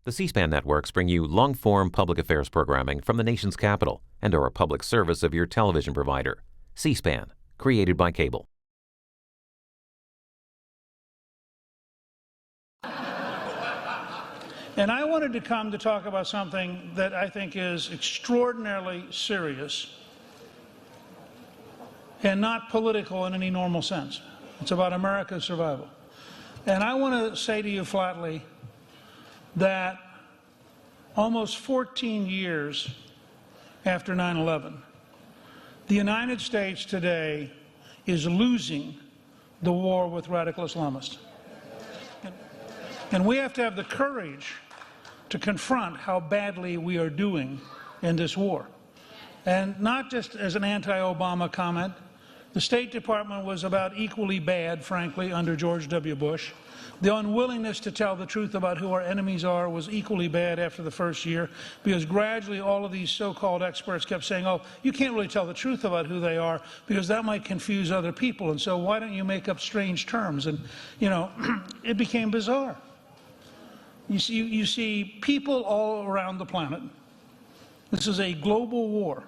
The C-SPAN networks bring you long-form public affairs programming from the nation's capital and are a public service of your television provider. C-SPAN, created by cable. And I wanted to come to talk about something that I think is extraordinarily serious and not political in any normal sense. It's about America's survival. And I want to say to you flatly that almost 14 years after 9/11, the United States today is losing the war with radical Islamists. And we have to have the courage to confront how badly we are doing in this war. And not just as an anti-Obama comment. The State Department was about equally bad, frankly, under George W. Bush. The unwillingness to tell the truth about who our enemies are was equally bad after the first year, because gradually all of these so-called experts kept saying, oh, you can't really tell the truth about who they are because that might confuse other people, and so why don't you make up strange terms? And, you know, it became bizarre. You see people all around the planet. This is a global war.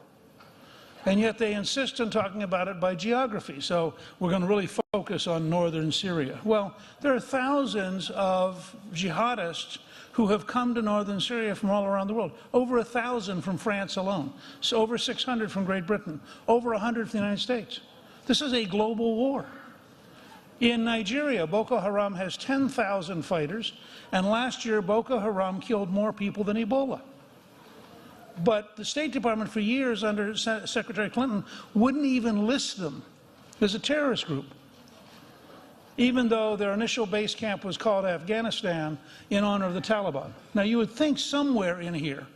And yet they insist on talking about it by geography. So we're going to really focus on northern Syria. Well, there are thousands of jihadists who have come to northern Syria from all around the world. Over 1,000 from France alone. So over 600 from Great Britain. Over 100 from the United States. This is a global war. In Nigeria, Boko Haram has 10,000 fighters, and last year Boko Haram killed more people than Ebola. But the State Department for years under Secretary Clinton wouldn't even list them as a terrorist group, even though their initial base camp was called Afghanistan in honor of the Taliban. Now you would think somewhere in here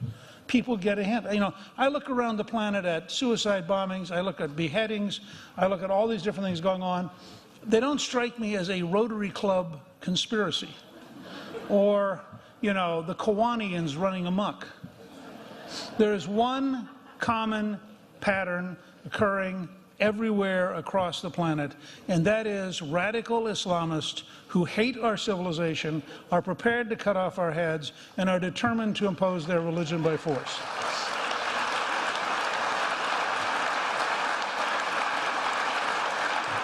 people get a hint. You know, I look around the planet at suicide bombings, I look at beheadings, I look at all these different things going on. They don't strike me as a Rotary Club conspiracy or, you know, the Kiwanians running amok. There is one common pattern occurring everywhere across the planet, and that is radical Islamists who hate our civilization, are prepared to cut off our heads, and are determined to impose their religion by force.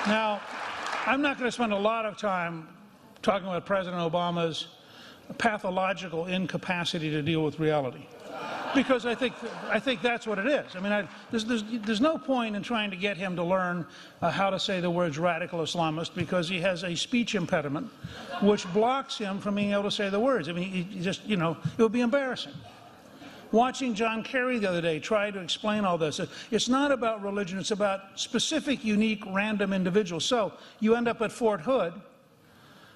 Now, I'm not going to spend a lot of time talking about President Obama's pathological incapacity to deal with reality, because I think that's what it is. I mean, there's no point in trying to get him to learn how to say the words radical Islamist, because he has a speech impediment which blocks him from being able to say the words. I mean, he just, you know, it would be embarrassing. Watching John Kerry the other day try to explain all this, it's not about religion, it's about specific, unique, random individuals. So you end up at Fort Hood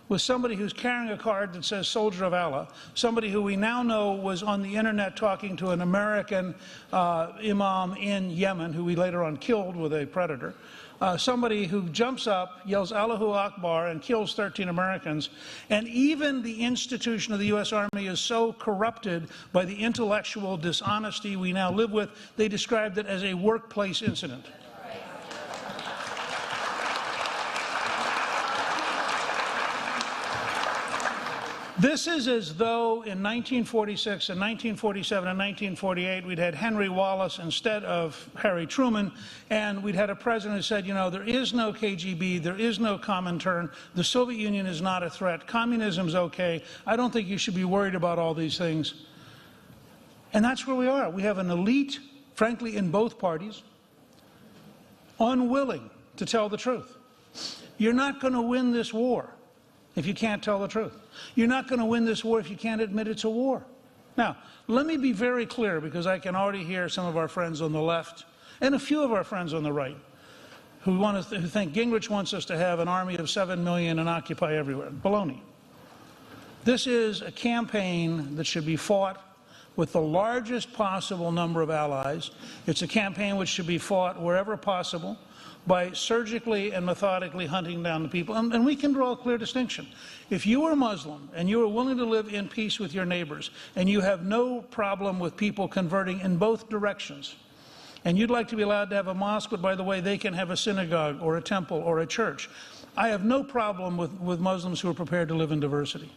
with somebody who's carrying a card that says Soldier of Allah, somebody who we now know was on the internet talking to an American imam in Yemen, who we later on killed with a predator, somebody who jumps up, yells Allahu Akbar, and kills 13 Americans. And even the institution of the U.S. Army is so corrupted by the intellectual dishonesty we now live with, they described it as a workplace incident. This is as though in 1946 and 1947 and 1948 we'd had Henry Wallace instead of Harry Truman, and we'd had a president who said, you know, there is no KGB, there is no Comintern, the Soviet Union is not a threat, communism's okay, I don't think you should be worried about all these things. And that's where we are. We have an elite, frankly, in both parties, unwilling to tell the truth. You're not going to win this war if you can't tell the truth. You're not going to win this war if you can't admit it's a war. Now, let me be very clear, because I can already hear some of our friends on the left and a few of our friends on the right who think Gingrich wants us to have an army of 7 million and occupy everywhere. Baloney. This is a campaign that should be fought with the largest possible number of allies. It's a campaign which should be fought wherever possible, by surgically and methodically hunting down the people. And we can draw a clear distinction. If you are Muslim and you are willing to live in peace with your neighbors, and you have no problem with people converting in both directions, and you'd like to be allowed to have a mosque, but by the way, they can have a synagogue or a temple or a church, I have no problem with Muslims who are prepared to live in diversity.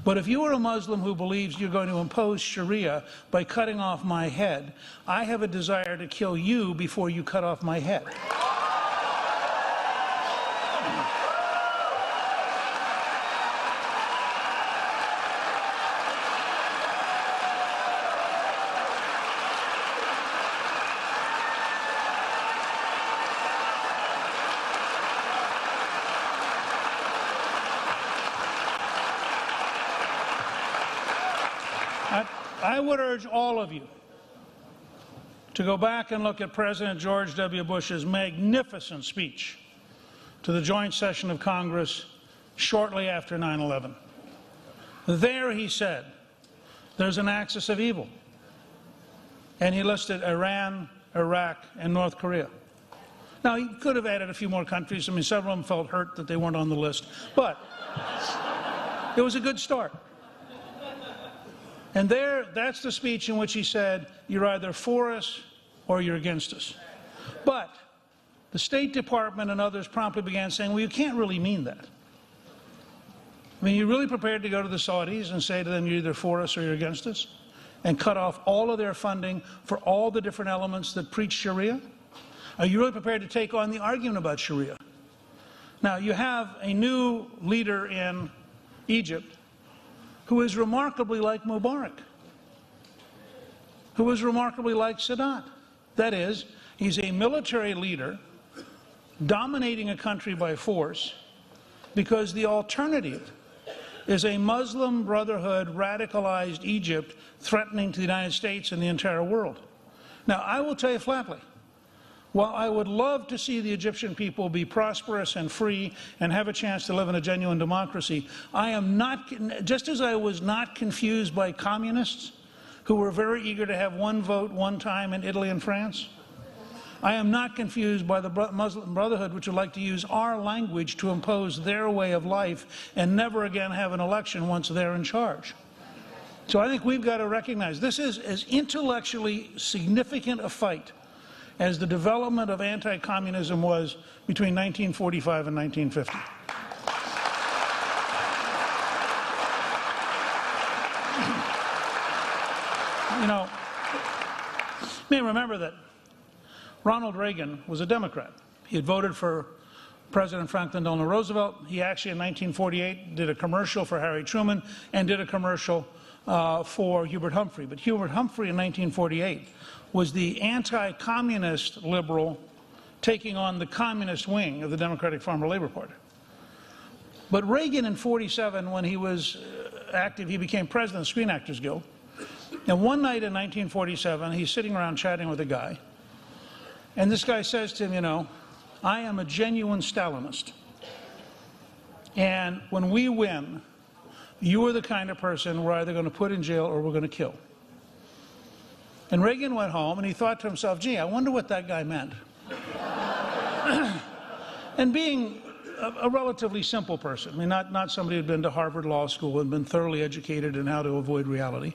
But if you are a Muslim who believes you're going to impose Sharia by cutting off my head, I have a desire to kill you before you cut off my head. I would urge all of you to go back and look at President George W. Bush's magnificent speech to the joint session of Congress shortly after 9/11. There he said, there's an axis of evil. And he listed Iran, Iraq, and North Korea. Now, he could have added a few more countries. I mean, several of them felt hurt that they weren't on the list. But it was a good start. And that's the speech in which he said, you're either for us or you're against us. But the State Department and others promptly began saying, well, you can't really mean that. I mean, you're really prepared to go to the Saudis and say to them, you're either for us or you're against us, and cut off all of their funding for all the different elements that preach Sharia? Are you really prepared to take on the argument about Sharia? Now, you have a new leader in Egypt who is remarkably like Mubarak, who is remarkably like Sadat. That is, he's a military leader dominating a country by force because the alternative is a Muslim Brotherhood radicalized Egypt threatening to the United States and the entire world. Now, I will tell you flatly, while I would love to see the Egyptian people be prosperous and free and have a chance to live in a genuine democracy, I am not, just as I was not confused by communists who were very eager to have one vote one time in Italy and France, I am not confused by the Muslim Brotherhood, which would like to use our language to impose their way of life and never again have an election once they're in charge. So I think we've got to recognize this is as intellectually significant a fight as the development of anti-communism was between 1945 and 1950. You know, you may remember that Ronald Reagan was a Democrat. He had voted for President Franklin Delano Roosevelt. He actually, in 1948, did a commercial for Harry Truman and did a commercial for Hubert Humphrey. But Hubert Humphrey in 1948 was the anti-communist liberal taking on the communist wing of the Democratic Farmer Labor Party. But Reagan in 47, when he was active, he became president of the Screen Actors Guild. And one night in 1947, he's sitting around chatting with a guy. And this guy says to him, you know, I am a genuine Stalinist. And when we win, you are the kind of person we're either going to put in jail or we're going to kill. And Reagan went home and he thought to himself, gee, I wonder what that guy meant. And being a relatively simple person, I mean, not somebody who'd been to Harvard Law School and been thoroughly educated in how to avoid reality.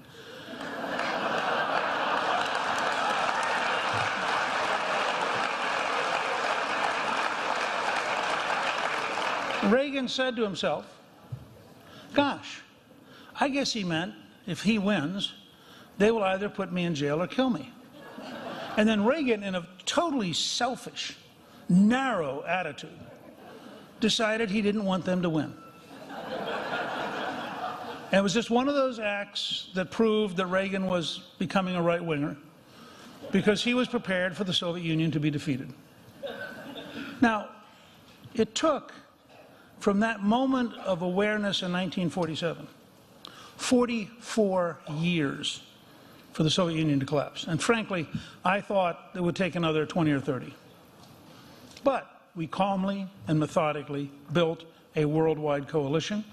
Reagan said to himself, gosh, I guess he meant if he wins, they will either put me in jail or kill me. And then Reagan, in a totally selfish, narrow attitude, decided he didn't want them to win. And it was just one of those acts that proved that Reagan was becoming a right-winger because he was prepared for the Soviet Union to be defeated. Now, it took, from that moment of awareness in 1947, 44 years for the Soviet Union to collapse. And frankly, I thought it would take another 20 or 30. But we calmly and methodically built a worldwide coalition.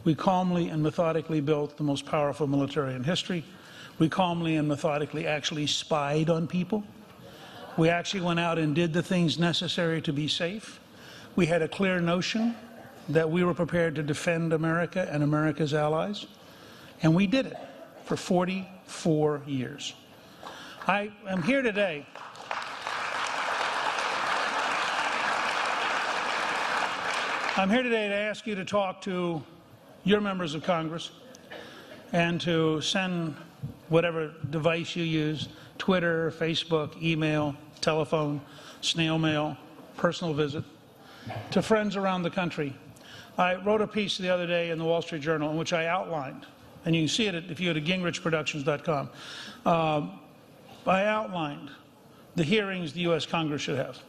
We calmly and methodically built the most powerful military in history. We calmly and methodically actually spied on people. We actually went out and did the things necessary to be safe. We had a clear notion that we were prepared to defend America and America's allies. And we did it for 44 years. I am here today to ask you to talk to your members of Congress and to send whatever device you use, Twitter, Facebook, email, telephone, snail mail, personal visit, to friends around the country. I wrote a piece the other day in the Wall Street Journal in which I outlined, and you can see it if you go to gingrichproductions.com, I outlined the hearings the U.S. Congress should have.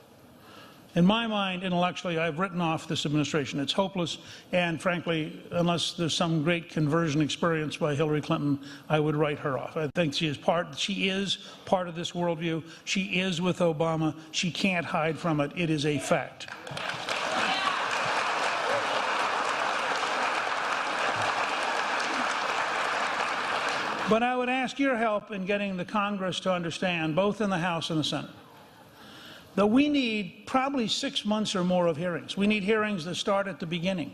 In my mind, intellectually, I've written off this administration. It's hopeless, and frankly, unless there's some great conversion experience by Hillary Clinton, I would write her off. I think she is part of this worldview. She is with Obama. She can't hide from it. It is a fact. But I would ask your help in getting the Congress to understand, both in the House and the Senate, that we need probably 6 months or more of hearings. We need hearings that start at the beginning.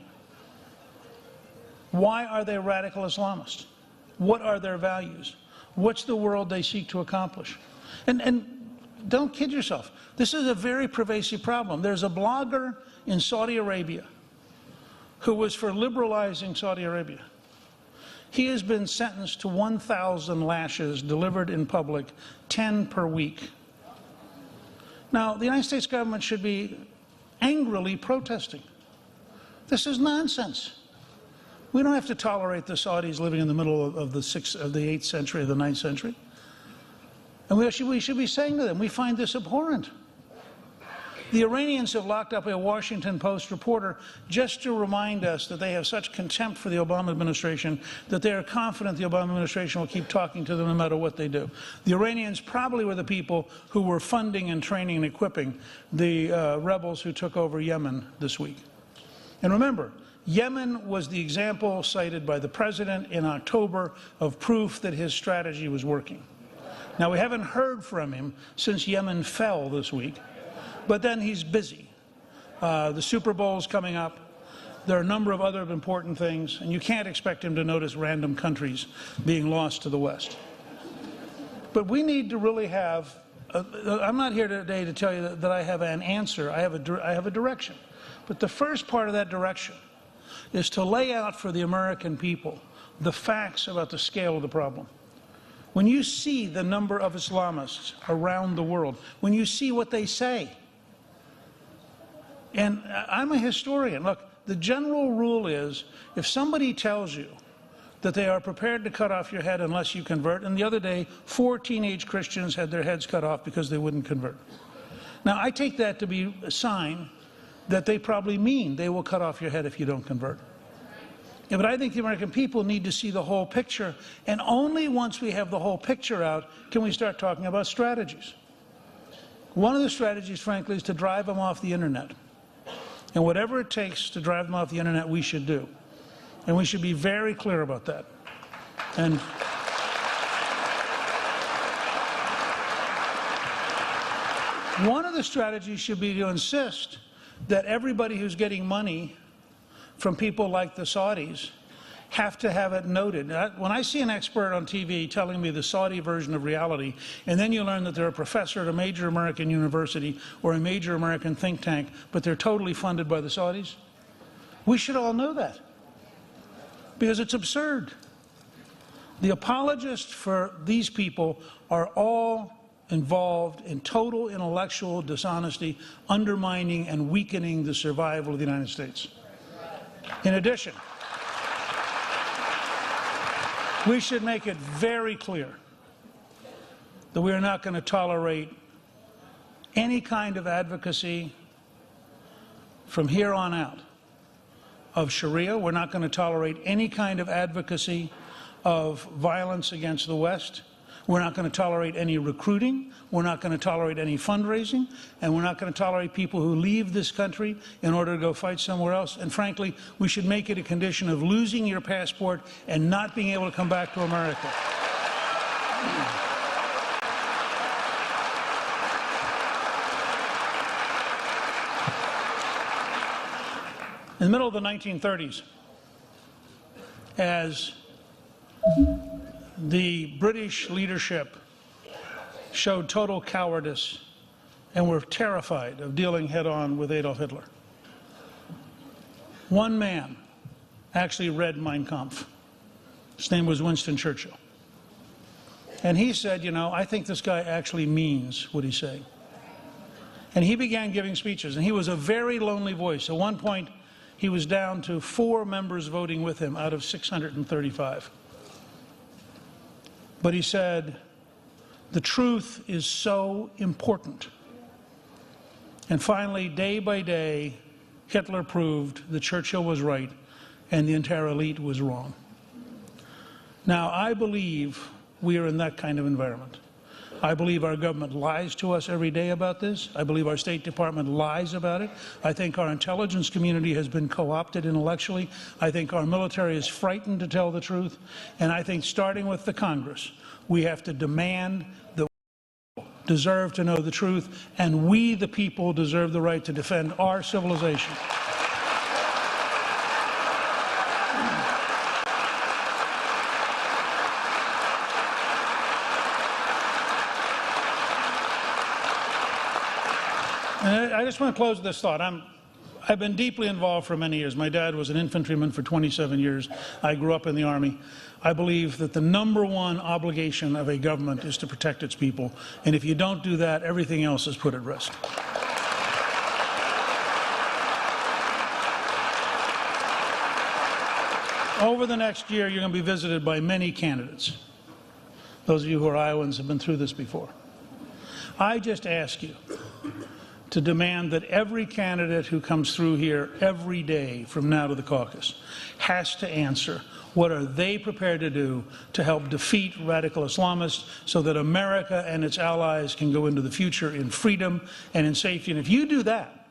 Why are they radical Islamists? What are their values? What's the world they seek to accomplish? And don't kid yourself. This is a very pervasive problem. There's a blogger in Saudi Arabia who was for liberalizing Saudi Arabia. He has been sentenced to 1,000 lashes delivered in public, 10 per week. Now, the United States government should be angrily protesting. This is nonsense. We don't have to tolerate the Saudis living in the middle of the 8th century, or the 9th century. And we should be saying to them, we find this abhorrent. The Iranians have locked up a Washington Post reporter just to remind us that they have such contempt for the Obama administration that they are confident the Obama administration will keep talking to them no matter what they do. The Iranians probably were the people who were funding and training and equipping the rebels who took over Yemen this week. And remember, Yemen was the example cited by the president in October of proof that his strategy was working. Now, we haven't heard from him since Yemen fell this week. But then he's busy. The Super Bowl's coming up. There are a number of other important things, and you can't expect him to notice random countries being lost to the West. But we need to really have, I'm not here today to tell you that I have an answer. I have a direction. But the first part of that direction is to lay out for the American people the facts about the scale of the problem. When you see the number of Islamists around the world, when you see what they say, and I'm a historian. Look, the general rule is if somebody tells you that they are prepared to cut off your head unless you convert, and the other day 4 teenage Christians had their heads cut off because they wouldn't convert. Now, I take that to be a sign that they probably mean they will cut off your head if you don't convert. Yeah, but I think the American people need to see the whole picture, and only once we have the whole picture out can we start talking about strategies. One of the strategies, frankly, is to drive them off the internet. And whatever it takes to drive them off the internet, we should do. And we should be very clear about that. And one of the strategies should be to insist that everybody who's getting money from people like the Saudis have to have it noted. When I see an expert on TV telling me the Saudi version of reality, and then you learn that they're a professor at a major American university or a major American think tank, but they're totally funded by the Saudis, we should all know that, because it's absurd. The apologists for these people are all involved in total intellectual dishonesty, undermining and weakening the survival of the United States. In addition, we should make it very clear that we are not going to tolerate any kind of advocacy from here on out of Sharia. We're not going to tolerate any kind of advocacy of violence against the West. We're not going to tolerate any recruiting. We're not going to tolerate any fundraising. And we're not going to tolerate people who leave this country in order to go fight somewhere else. And frankly, we should make it a condition of losing your passport and not being able to come back to America. In the middle of the 1930s, as the British leadership showed total cowardice and were terrified of dealing head-on with Adolf Hitler, one man actually read Mein Kampf. His name was Winston Churchill. And he said, you know, I think this guy actually means what he's saying. And he began giving speeches, and he was a very lonely voice. At one point, he was down to 4 members voting with him out of 635. But he said, the truth is so important. And finally, day by day, Hitler proved that Churchill was right and the entire elite was wrong. Now, I believe we are in that kind of environment. I believe our government lies to us every day about this. I believe our State Department lies about it. I think our intelligence community has been co-opted intellectually. I think our military is frightened to tell the truth. And I think, starting with the Congress, we have to demand that we deserve to know the truth, and we, the people, deserve the right to defend our civilization. And I just want to close with this thought. I've been deeply involved for many years. My dad was an infantryman for 27 years. I grew up in the Army. I believe that the #1 obligation of a government is to protect its people. And if you don't do that, everything else is put at risk. Over the next year, you're going to be visited by many candidates. Those of you who are Iowans have been through this before. I just ask you to demand that every candidate who comes through here every day from now to the caucus has to answer, what are they prepared to do to help defeat radical Islamists so that America and its allies can go into the future in freedom and in safety? And if you do that,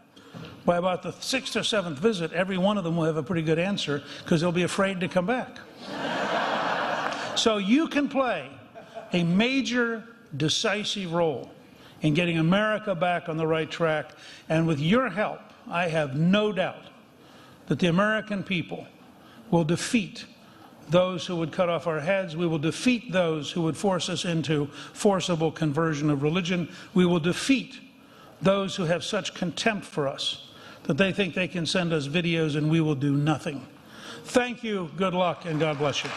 by about the 6th or 7th visit, every one of them will have a pretty good answer, because they'll be afraid to come back. So you can play a major, decisive role in getting America back on the right track. And with your help, I have no doubt that the American people will defeat those who would cut off our heads. We will defeat those who would force us into forcible conversion of religion. We will defeat those who have such contempt for us that they think they can send us videos and we will do nothing. Thank you, good luck, and God bless you.